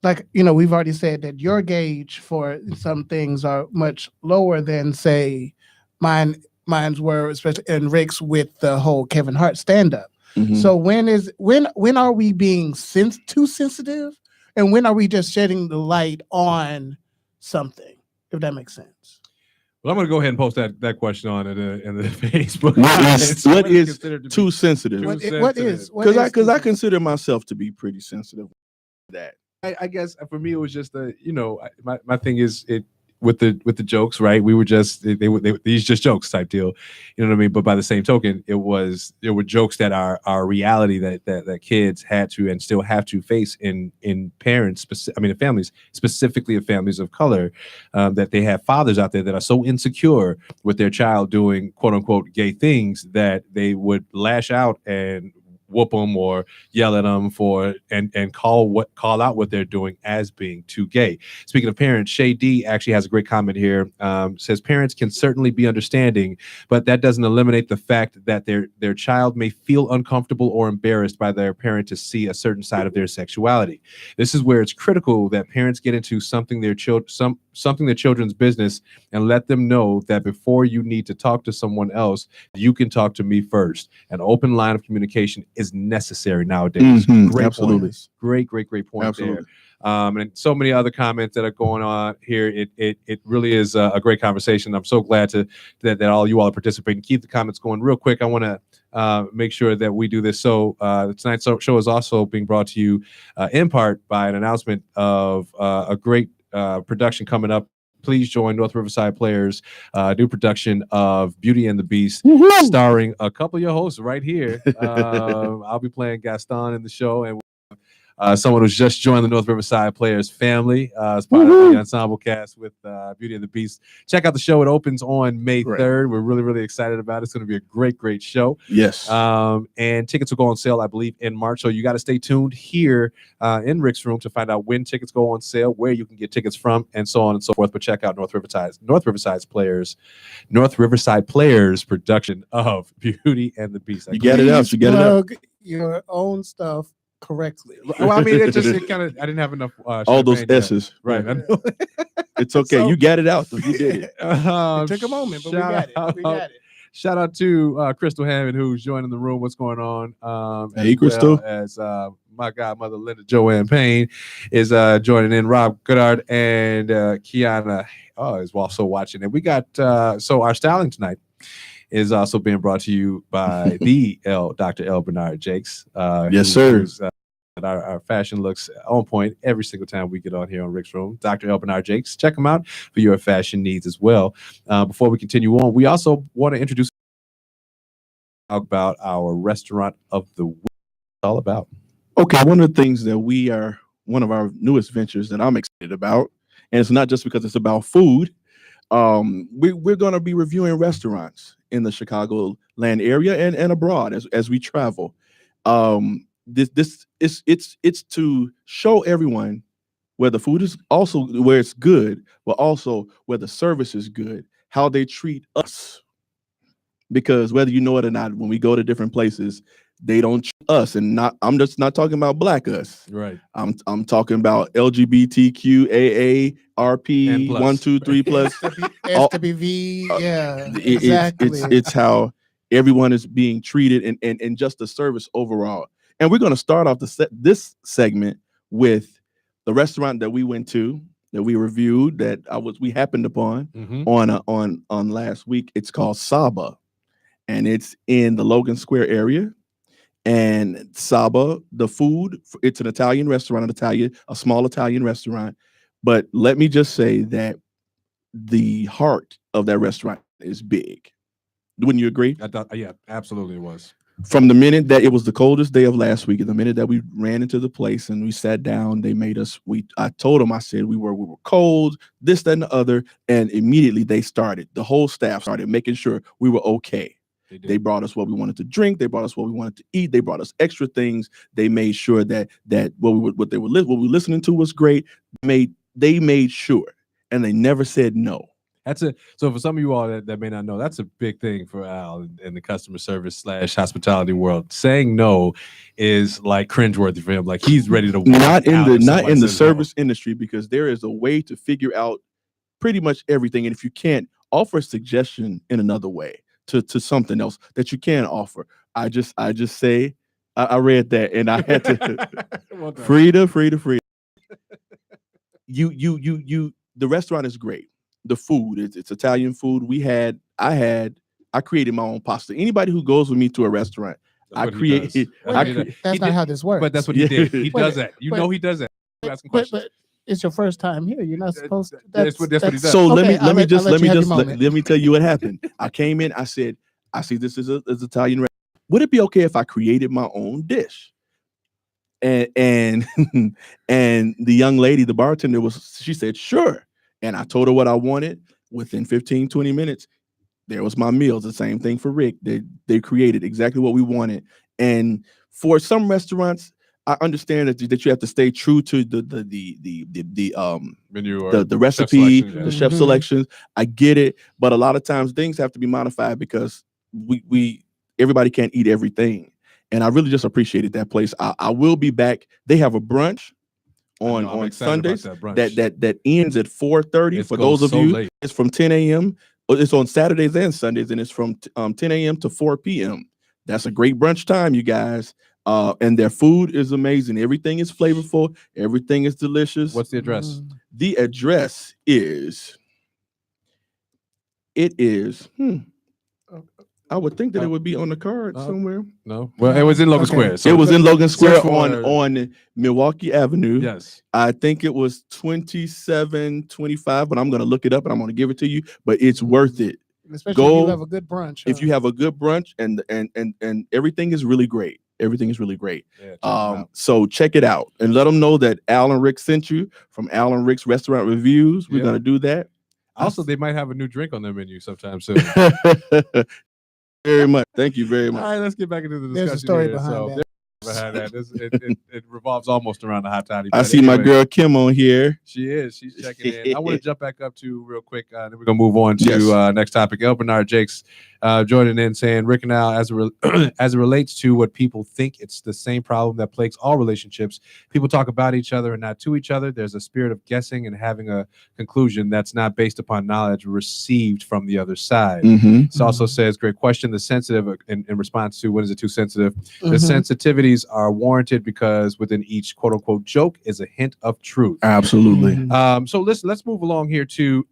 Like, we've already said that your gauge for some things are much lower than, say, mine's were, especially in Rix with the whole Kevin Hart stand-up. Mm-hmm. So when are we being too sensitive? And when are we just shedding the light on something, if that makes sense? Well, I'm going to go ahead and post that question on in the Facebook. What is too sensitive? What is? Because I consider myself to be pretty sensitive. That I guess for me it was just my thing is with the jokes, right? We were just these just jokes type deal, you know what I mean? But by the same token, there were jokes that are reality that kids had to and still have to face in parents, in families, specifically in families of color, that they have fathers out there that are so insecure with their child doing quote unquote gay things that they would lash out and whoop them or yell at them and call out what they're doing as being too gay. Speaking of parents, Shay D actually has a great comment here. Says parents can certainly be understanding, but that doesn't eliminate the fact that their child may feel uncomfortable or embarrassed by their parent to see a certain side of their sexuality. This is where it's critical that parents get into something their children's business and let them know that before you need to talk to someone else, you can talk to me first. An open line of communication is necessary nowadays. Mm-hmm. Great Absolutely. Point. Great point. Absolutely. There. And so many other comments that are going on here. It really is a great conversation. I'm so glad that all you all are participating. Keep the comments going real quick. I want to make sure that we do this. So tonight's show is also being brought to you in part by an announcement of a great production coming up. Please join North Riverside Players' new production of Beauty and the Beast, starring a couple of your hosts right here. I'll be playing Gaston in the show, and someone who's just joined the North Riverside Players family as part of the ensemble cast with Beauty and the Beast. Check out the show. It opens on May 3rd. We're really, really excited about it. It's going to be a great show. Yes. And tickets will go on sale, I believe, in March. So you got to stay tuned here in Rix Room to find out when tickets go on sale, where you can get tickets from, and so on and so forth. But check out North Riverside Players production of Beauty and the Beast. You get it out. You get it out. Your own stuff correctly. Well, I mean, I didn't have enough. All those S's, right? It's okay. So, you got it out. You did it. It took a moment, but we got it. Shout out to Crystal Hammond, who's joining the room. What's going on? Hey, Crystal. As my godmother, Linda Joanne Payne, is joining in. Rob Goodard and Kiana is also watching. And we got so our styling tonight is also being brought to you by the Dr. L. Bernard Jakes. Yes, sir. Our fashion looks on point every single time we get on here on Rix Room. Dr. L. Bernard Jakes. Check him out for your fashion needs as well. Before we continue on, we also want to introduce about our restaurant of the week. All about. Okay, one of the things that we are one of our newest ventures that I'm excited about, and it's not just because it's about food. We're going to be reviewing restaurants in the Chicagoland area and abroad as we travel. It's to show everyone where the food is also where it's good, but also where the service is good, how they treat us. Because whether you know it or not, when we go to different places, they don't treat us, and I'm just not talking about black us. Right. I'm talking about LGBTQ, RP, 1, 2, 3 plus. SWV, yeah, exactly. It's how everyone is being treated and just the service overall. And we're going to start off this segment with the restaurant that we went to, that we reviewed, that we happened upon on last week. It's called Saba, and it's in the Logan Square area. And Saba, the food, it's an Italian restaurant, a small Italian restaurant. But let me just say that the heart of that restaurant is big. Wouldn't you agree? Yeah, absolutely it was. From the minute that it was the coldest day of last week, and the minute that we ran into the place and we sat down, they made us. I told them, I said we were cold, this, that, and the other, and immediately the whole staff started making sure we were okay. They brought us what we wanted to drink. They brought us what we wanted to eat. They brought us extra things. They made sure that what we were listening to was great. They made sure, and they never said no. So for some of you all that may not know, that's a big thing for Al in the customer service / hospitality world. Saying no is like cringeworthy for him. Like he's ready to walk not in the service industry, because there is a way to figure out pretty much everything. And if you can't, offer a suggestion in another way to something else that you can offer. I just say I read that and I had to Frida. You the restaurant is great. The food, it's Italian food. I created my own pasta. Anybody who goes with me to a restaurant, that's not how this works. But that's what he did. He does that. He does that. But it's your first time here. You're not supposed to. That's what he does. So let me tell you what happened. I came in. I said, I see this is Italian restaurant. Would it be okay if I created my own dish? And and the young lady, the bartender, she said sure. And I told her what I wanted. Within 15, 20 minutes, there was my meals. The same thing for Rick. They created exactly what we wanted. And for some restaurants, I understand that you have to stay true to the menu or the recipe, the chef selections. I get it, but a lot of times things have to be modified because everybody can't eat everything. And I really just appreciated that place. I will be back. They have a brunch on Sundays that ends at 4:30. For those of you, late. It's from 10 a.m. It's on Saturdays and Sundays, and it's from 10 a.m. to 4 p.m. That's a great brunch time, you guys. And their food is amazing. Everything is flavorful. Everything is delicious. What's the address? The address is. I would think that it would be on the card somewhere. No. Well, it was in Logan Square. So it was in Logan Square on Milwaukee Avenue. Yes. I think it was 2725, but I'm going to look it up and I'm going to give it to you. But it's worth it. Especially if you have a good brunch. If you have a good brunch and everything is really great. Everything is really great. Yeah, so check it out and let them know that Al and Rick sent you from Al and Rick's Restaurant Reviews. We're going to do that. Also, they might have a new drink on their menu sometime soon. Very much. Thank you very much. All right, let's get back into the discussion. There's a story here. behind that. It revolves almost around the hot toddy. I see my girl Kim on here. She is. She's checking in. I want to jump back up to real quick. Then we're gonna move on to next topic. El Bernard Jakes joining in saying, Rick and Al, as it relates to what people think, it's the same problem that plagues all relationships. People talk about each other and not to each other. There's a spirit of guessing and having a conclusion that's not based upon knowledge received from the other side. This also says, great question. The sensitive in response to when is it too sensitive? The sensitivities are warranted because within each quote unquote joke is a hint of truth. Absolutely. So let's move along here to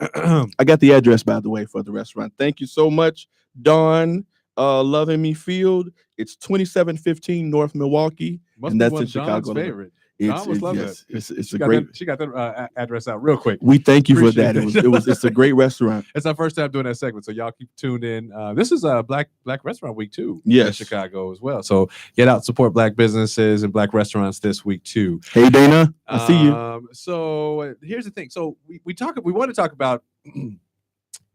I got the address, by the way, for the restaurant. Thank you so much, Dawn. Loving Me Field. It's 2715 North Milwaukee. And that's in Chicago. Favorite. It's a great. She got the address out real quick. We thank you for that. It's a great restaurant. It's our first time doing that segment, so y'all keep tuned in. This is Black Restaurant Week too. Yes, in Chicago as well. So get out, support Black businesses and Black restaurants this week too. Hey Dana, I see you. So here's the thing. So we want to talk about.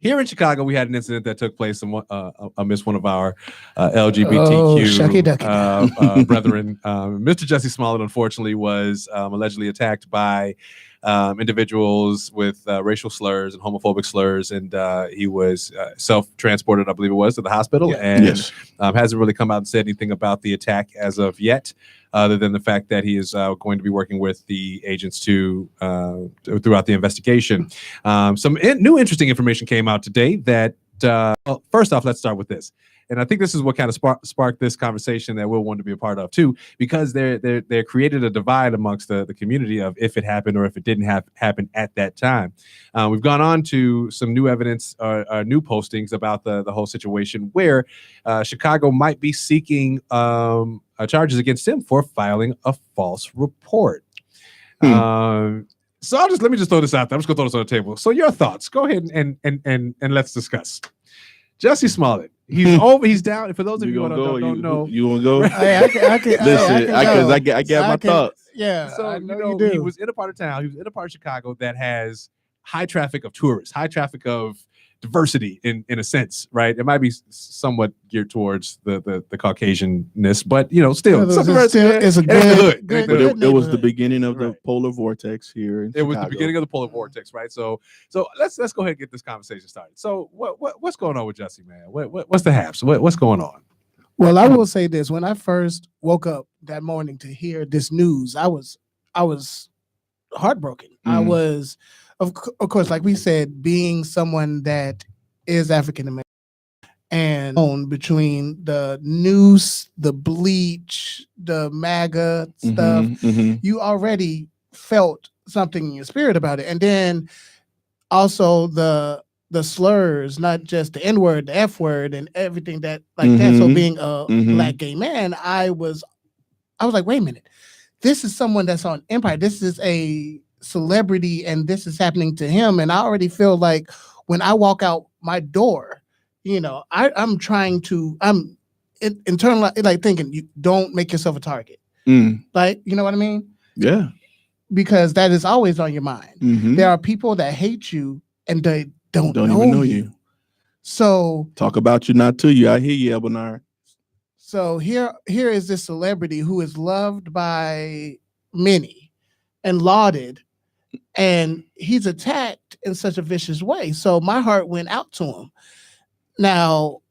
Here in Chicago, we had an incident that took place amidst one of our LGBTQ brethren. Mr. Jesse Smollett, unfortunately, was allegedly attacked by individuals with racial slurs and homophobic slurs, and he was self-transported, I believe it was, to the hospital, and hasn't really come out and said anything about the attack as of yet, other than the fact that he is going to be working with the agents throughout the investigation. Some new interesting information came out today that, first off, let's start with this. And I think this is what kind of sparked this conversation that we'll want to be a part of too, because they created a divide amongst the community of if it happened or if it didn't happen at that time. We've gone on to some new evidence, new postings about the whole situation where Chicago might be seeking charges against him for filing a false report. So let me just throw this out there. I'm just gonna throw this on the table. So your thoughts? Go ahead and let's discuss. Jesse Smollett. He's over. He's down. For those of you who don't know, you want to go? Hey, I can listen. I got my thoughts. Yeah. So he was in a part of town. He was in a part of Chicago that has high traffic of tourists, high traffic of diversity in a sense, right? It might be somewhat geared towards the Caucasianness, but still, it's a good. It was the beginning of the polar vortex here in Chicago. It was the beginning of the polar vortex, right? So let's go ahead and get this conversation started. So what's going on with Jesse, man? What's the haps? What's going on? Well, I will say this: when I first woke up that morning to hear this news, I was heartbroken. Mm. I was. Of course, like we said, being someone that is African American and between the noose, the bleach, the MAGA stuff, you already felt something in your spirit about it. And then also the slurs, not just the N-word, the F-word, and everything that like that. So being a Black gay man, I was like, wait a minute, this is someone that's on Empire. This is a celebrity and this is happening to him, and I already feel like when I walk out my door, I'm internally like thinking, you don't make yourself a target. Like, you know what I mean? Yeah. Because that is always on your mind. There are people that hate you and they don't even know you. So talk about you, not to you. I hear you, Elbanar. So here is this celebrity who is loved by many and lauded, and he's attacked in such a vicious way. So my heart went out to him. Now,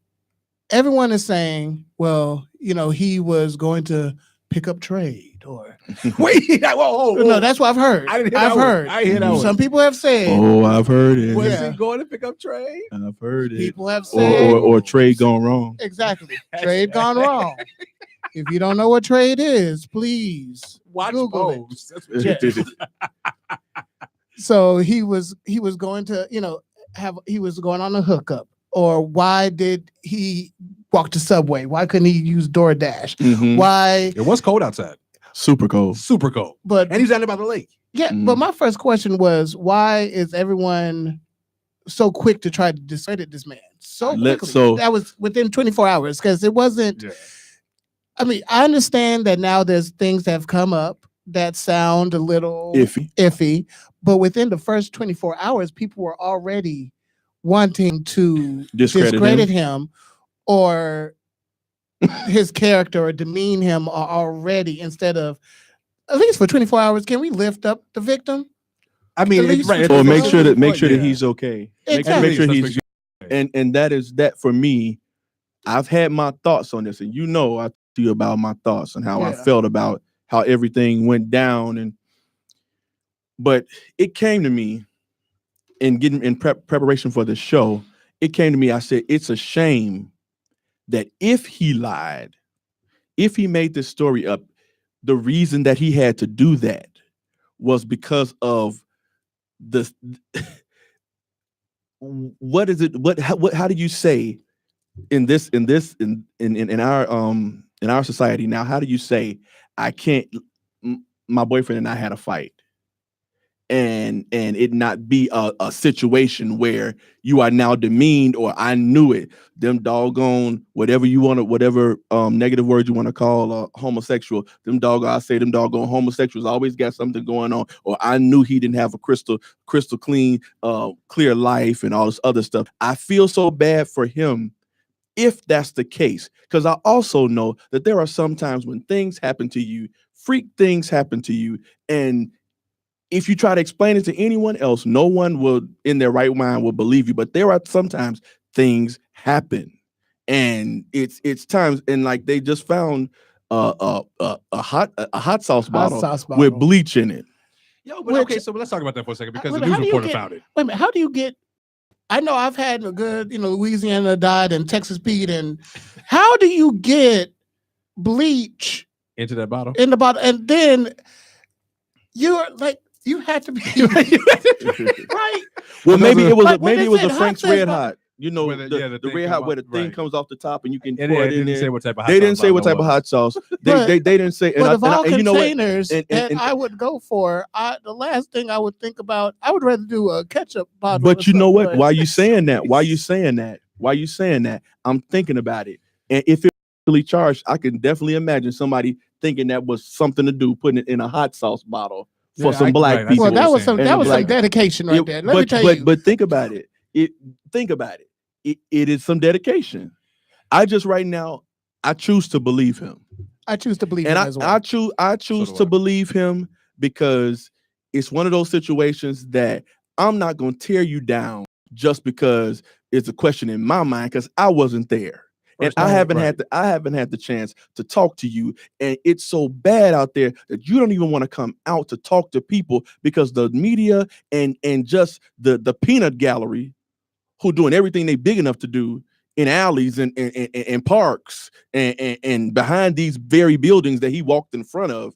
everyone is saying, well, he was going to pick up trade or wait. Whoa. No, that's what I've heard. I've heard. I hear that. Some people have said, oh, I've heard it. Was he going to pick up trade? I've heard it. People have said, or trade gone wrong. Exactly. Trade gone wrong. If you don't know what trade is, please watch Google it. So he was going to, he was going on a hookup. Or why did he walk to Subway? Why couldn't he use DoorDash? Why? It was cold outside. Super cold. And he's down there by the lake. Yeah, but my first question was, why is everyone so quick to try to discredit this man so quickly? That was within 24 hours, because it wasn't. Yeah. I mean, I understand that now there's things that have come up that sound a little iffy, but within the first 24 hours, people were already wanting to discredit him or his character or demean him already, instead of, at least for 24 hours, can we lift up the victim? I mean, or make sure that he's okay. Exactly. Make sure he's and that is that for me. I've had my thoughts on this, and I told you about my thoughts and how I felt about how everything went down, but it came to me in getting in preparation for the show. It came to me. I said, it's a shame that if he lied, if he made this story up, the reason that he had to do that was because of the what is it? How do you say in our society now? How do you say I can't? my boyfriend and I had a fight, and it not be a situation where you are now demeaned or I knew it. Them doggone whatever you want to, whatever negative words you want to call homosexual. Them doggone homosexuals always got something going on. Or I knew he didn't have a crystal clean, clear life and all this other stuff. I feel so bad for him if that's the case, because I also know that there are some times when things happen to you, freak things happen to you, and if you try to explain it to anyone else, no one will in their right mind will believe you. But there are sometimes things happen, and it's times, and like they just found a hot sauce bottle with bleach in it. Yo, but okay, so let's talk about that for a second, because the news reporter found it. Wait a minute, how do you get? I know I've had a good, Louisiana died and Texas Pete, and how do you get bleach into that bottle? In the bottle, and then you're like. You had to be right. Well, maybe it was a Frank's Red Hot. The Red Hot where the thing comes off the top and you can pour it in there. They didn't say what type of hot sauce. They didn't say. But of all containers that I would go for, the last thing I would think about, I would rather do a ketchup bottle. But you know what? Why are you saying that? I'm thinking about it, and if it's really charged, I can definitely imagine somebody thinking that was something to do, putting it in a hot sauce bottle. For some black people. Well, that was some dedication right there. Let me tell you. But think about it. It is some dedication. I just right now, I choose to believe him. I choose to believe him as well. I choose to believe him because it's one of those situations that I'm not going to tear you down just because it's a question in my mind, because I wasn't there. And I haven't had the chance to talk to you, and it's so bad out there that you don't even want to come out to talk to people because the media and just the peanut gallery, who doing everything they big enough to do in alleys and parks and behind these very buildings that he walked in front of,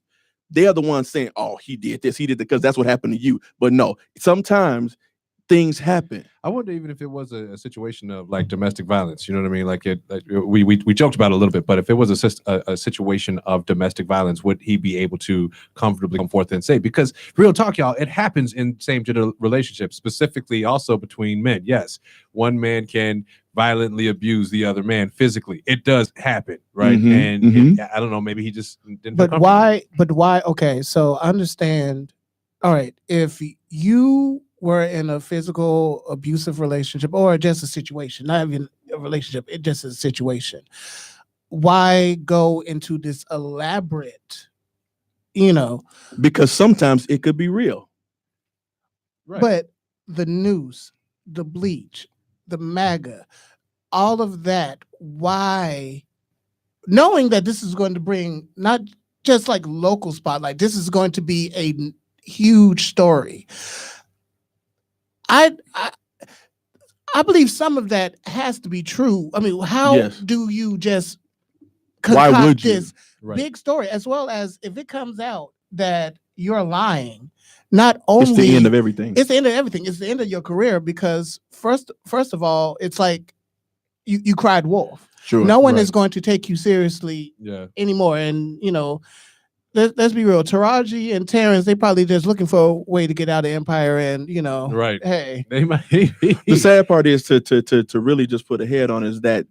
they're the ones saying, "Oh, he did this, he did that," because that's what happened to you. But no, sometimes things happen. I wonder even if it was a situation of like domestic violence, you know what I mean? Like we joked about it a little bit, but if it was a situation of domestic violence, would he be able to comfortably come forth and say? Because real talk, y'all, it happens in same gender relationships, specifically also between men. Yes, one man can violently abuse the other man physically. It does happen, right? And I don't know, maybe he just didn't. But why? Okay, so understand. All right, if you were in a physical abusive relationship or just a situation, not even a relationship, it just a situation, why go into this elaborate, because sometimes it could be real. Right. But the news, the bleach, the MAGA, all of that, why, knowing that this is going to bring not just like local spotlight, this is going to be a huge story. I believe some of that has to be true. I mean, how do you just concoct this big story, as well as if it comes out that you're lying, not only it's the end of everything. It's the end of everything. It's the end of your career, because first of all, it's like you cried wolf. Sure, no one is going to take you seriously anymore. And let's be real. Taraji and Terrence, they probably just looking for a way to get out of Empire, and hey, they might. The sad part is to really just put a head on is that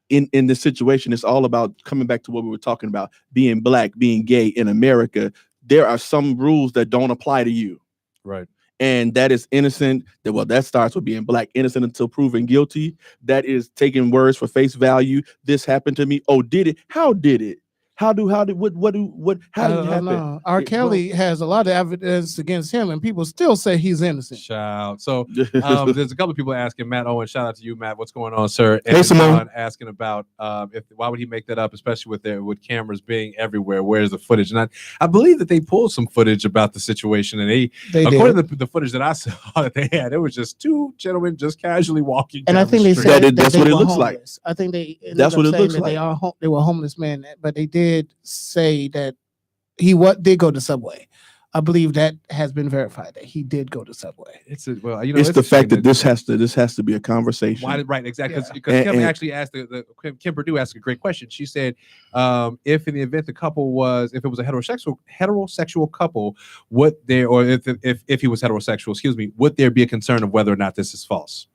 in this situation, it's all about coming back to what we were talking about: being black, being gay in America. There are some rules that don't apply to you, right? And that is innocent. That starts with being black, innocent until proven guilty. That is taking words for face value. This happened to me. Oh, did it? How did it? How did it happen? R. Kelly has a lot of evidence against him, and people still say he's innocent. Shout. So there's a couple of people asking, Matt Owen, shout out to you, Matt. What's going on, sir? And hey, Simone. Asking about why would he make that up, especially with cameras being everywhere? Where's the footage? And I believe that they pulled some footage about the situation, and they according to the footage that I saw that they had, it was just two gentlemen just casually walking. And I think they said that's what it looks like. I think that's what it looks like. They were homeless men, but they did say that did go to Subway. I believe that has been verified that he did go to Subway. It's the fact that this has to be a conversation. Why, right, exactly. Because Kim actually asked Kim Purdue asked a great question. She said, if in the event if it was a heterosexual couple, if he was heterosexual, would there be a concern of whether or not this is false?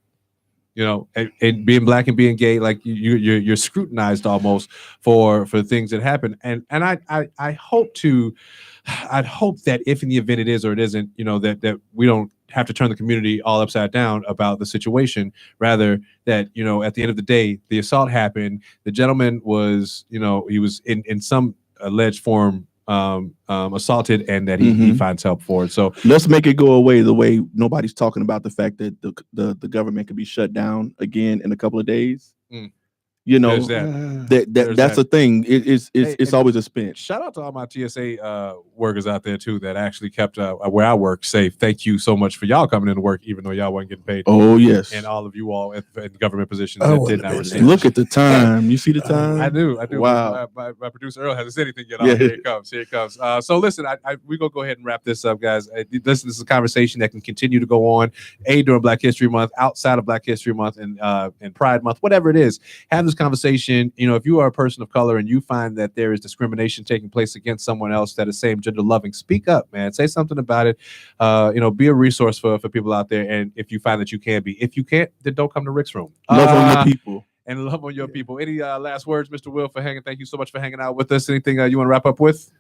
And being black and being gay, like you're scrutinized almost for things that happen. And I'd hope that if in the event it is or it isn't, that we don't have to turn the community all upside down about the situation. Rather that, at the end of the day, the assault happened. The gentleman was, he was in some alleged form assaulted, and that he finds help for it. So let's make it go away the way nobody's talking about the fact that the government could be shut down again in a couple of days. That's the thing. It's always a spin. Shout out to all my TSA workers out there too that actually kept where I work safe. Thank you so much for y'all coming into work even though y'all weren't getting paid. Oh yes, and all of you all in government positions that did not receive. Look at the time. You see the time? I do. Wow. My producer Earl hasn't said anything yet. Here it comes. So listen, we're gonna go ahead and wrap this up, guys. This is a conversation that can continue to go on during Black History Month, outside of Black History Month, and Pride Month, whatever it is. Have this conversation. If you are a person of color and you find that there is discrimination taking place against someone else that is same gender loving, speak up, man. Say something about it. Be a resource for people out there. And if you find that you can be, if you can't, then don't come to Rix Room. Love on your people. And love on your people. Any last words, Mr. Will, for hanging? Thank you so much for hanging out with us. Anything you want to wrap up with?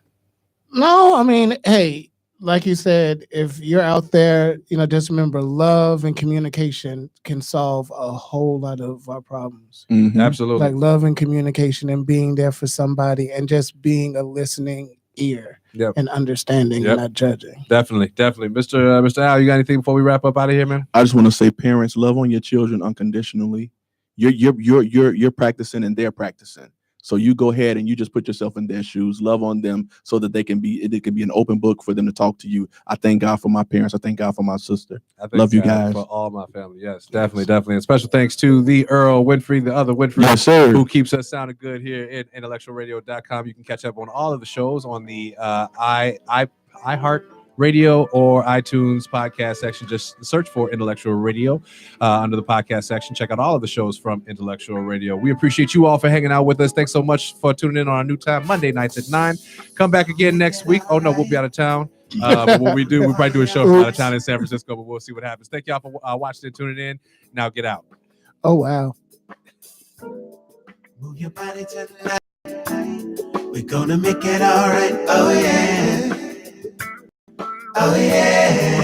No, I mean, hey, like you said, if you're out there, just remember love and communication can solve a whole lot of our problems. Mm-hmm. Absolutely. Like love and communication and being there for somebody and just being a listening ear and understanding and not judging. Definitely. Mr. Al, you got anything before we wrap up out of here, man? I just want to say, parents, love on your children unconditionally. You're practicing and they're practicing. So you go ahead and you just put yourself in their shoes, love on them so that it can be an open book for them to talk to you. I thank God for my parents. I thank God for my sister. Love you guys. For all my family. Yes, definitely. And special thanks to the Earl Winfrey, the other Winfrey, yes, sir, who keeps us sounding good here at IntellectualRadio.com. You can catch up on all of the shows on the iHeart Radio or iTunes podcast section. Just search for Intellectual Radio under the podcast section. Check out all of the shows from Intellectual Radio. We appreciate you all for hanging out with us. Thanks so much for tuning in on our new time, Monday nights at 9. Come back again next week. Oh no, we'll be out of town. But what we'll probably do a show from out of town in San Francisco, but we'll see what happens. Thank y'all for watching and tuning in. Now get out. Oh wow. Move your body tonight. We're gonna make it all right. Oh yeah. Oh yeah.